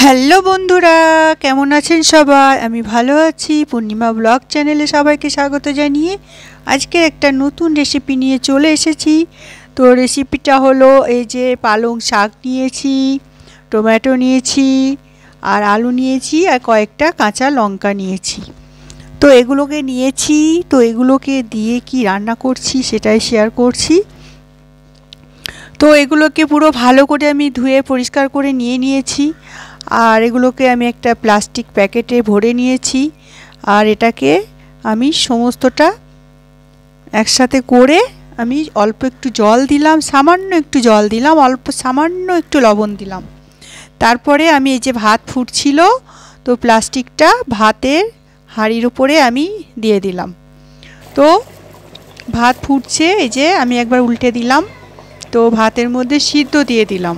Hello বন্ধুরা, কেমন আছেন সবাই? আমি ভালো আছি। পূর্ণিমা ব্লগ চ্যানেলে সবাইকে স্বাগত জানিয়ে আজকে একটা নতুন রেসিপি নিয়ে চলে এসেছি। তো রেসিপিটা হলো এই যে পালং শাক নিয়েছি, টমেটো নিয়েছি, আর আলু নিয়েছি, আর কয়েকটা কাঁচা লঙ্কা নিয়েছি। তো এগুলোকে নিয়েছি, তো এগুলোকে দিয়ে কি রান্না করছি সেটাই শেয়ার করছি। তো এগুলোকে পুরো ভালো করে আমি ধুয়ে পরিষ্কার করে নিয়েছি। আর এগুলোকে আমি একটা প্লাস্টিক প্যাকেটে ভরে নিয়েছি। আর এটাকে আমি সমস্তটা একসাথে করে আমি অল্প একটু জল দিলাম, সামান্য একটু জল দিলাম, অল্প সামান্য একটু লবণ দিলাম। তারপরে আমি এই যে ভাত ফুটছিল, তো প্লাস্টিকটা ভাতের হাঁড়ির উপরে আমি দিয়ে দিলাম। তো ভাত ফুটছে, এই যে আমি একবার উল্টে দিলাম। তো ভাতের মধ্যে সিদ্ধ দিয়ে দিলাম।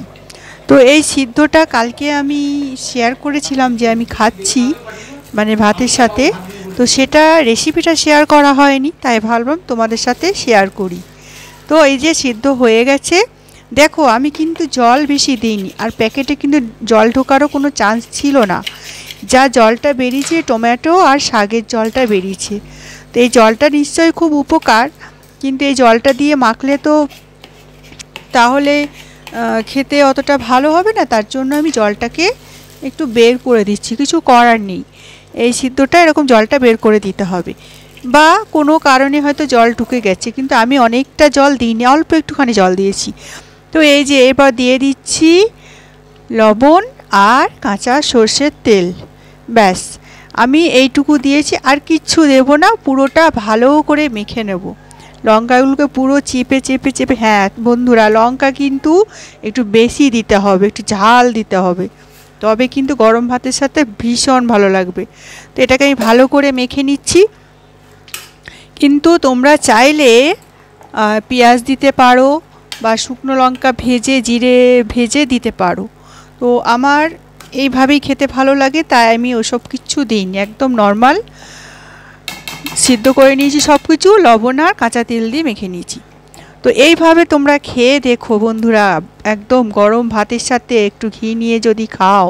তো এই সিদ্ধটা কালকে আমি শেয়ার করেছিলাম যে আমি খাচ্ছি, মানে ভাতের সাথে। তো সেটা রেসিপিটা শেয়ার করা হয়নি, তাই ভাবলাম তোমাদের সাথে শেয়ার করি। তো এই যে সিদ্ধ হয়ে গেছে, দেখো আমি কিন্তু জল বেশি দিইনি, আর প্যাকেটে কিন্তু জল ঢোকারও কোনো চান্স ছিল না। যা জলটা বেরিয়েছে টমেটো আর শাকের জলটা বেরিয়েছে। তো এই জলটা নিশ্চয়ই খুব উপকার, কিন্তু এই জলটা দিয়ে মাখলে তো তাহলে খেতে অতটা ভালো হবে না। তার জন্য আমি জলটাকে একটু বের করে দিচ্ছি, কিছু করার নেই। এই সিদ্ধটা এরকম জলটা বের করে দিতে হবে, বা কোনো কারণে হয়তো জল ঢুকে গেছে, কিন্তু আমি অনেকটা জল দিইনি, অল্প একটুখানি জল দিয়েছি। তো এই যে এবার দিয়ে দিচ্ছি লবণ আর কাঁচা সর্ষের তেল, ব্যাস আমি এইটুকু দিয়েছি, আর কিচ্ছু দেবো না। পুরোটা ভালো করে মেখে নেব, লঙ্কাগুলোকে পুরো চেপে চেপে চেপে। হ্যাঁ বন্ধুরা, লঙ্কা কিন্তু একটু বেশি দিতে হবে, একটু ঝাল দিতে হবে, তবে কিন্তু গরম ভাতের সাথে ভীষণ ভালো লাগবে। তো এটাকে আমি ভালো করে মেখে নিচ্ছি। কিন্তু তোমরা চাইলে পেঁয়াজ দিতে পারো, বা শুকনো লঙ্কা ভেজে জিরে ভেজে দিতে পারো। তো আমার এইভাবেই খেতে ভালো লাগে, তাই আমি ওসব কিচ্ছু দিইনি, একদম নর্মাল সিদ্ধ করে নিয়েছি সব কিছু, লবণ আর কাঁচা তেল দিয়ে মেখে নিয়েছি। তো এইভাবে তোমরা খেয়ে দেখো বন্ধুরা, একদম গরম ভাতের সাথে একটু ঘি নিয়ে যদি খাও,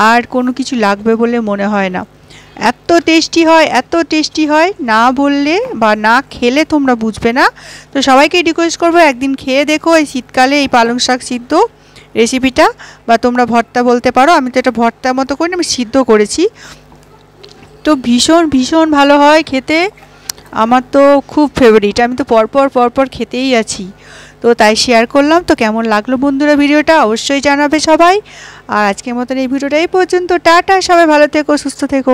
আর কোনো কিছু লাগবে বলে মনে হয় না। এত টেস্টি হয়, এত টেস্টি হয়, না বললে বা না খেলে তোমরা বুঝবে না। তো সবাইকে রিকোয়েস্ট করবো একদিন খেয়ে দেখো এই শীতকালে এই পালং শাক সিদ্ধ রেসিপিটা, বা তোমরা ভর্তা বলতে পারো। আমি তো এটা ভর্তার মতো করে আমি সিদ্ধ করেছি। তো ভীষণ ভীষণ ভালো হয় খেতে, আমার তো খুব ফেভারিট, আমি তো পরপর খেতেই আছি। তো তাই শেয়ার করলাম। তো কেমন লাগলো বন্ধুরা ভিডিওটা অবশ্যই জানাবে সবাই। আর আজকের মতন এই ভিডিওটা এই পর্যন্ত। টাটা, সবাই ভালো থেকো, সুস্থ থেকো।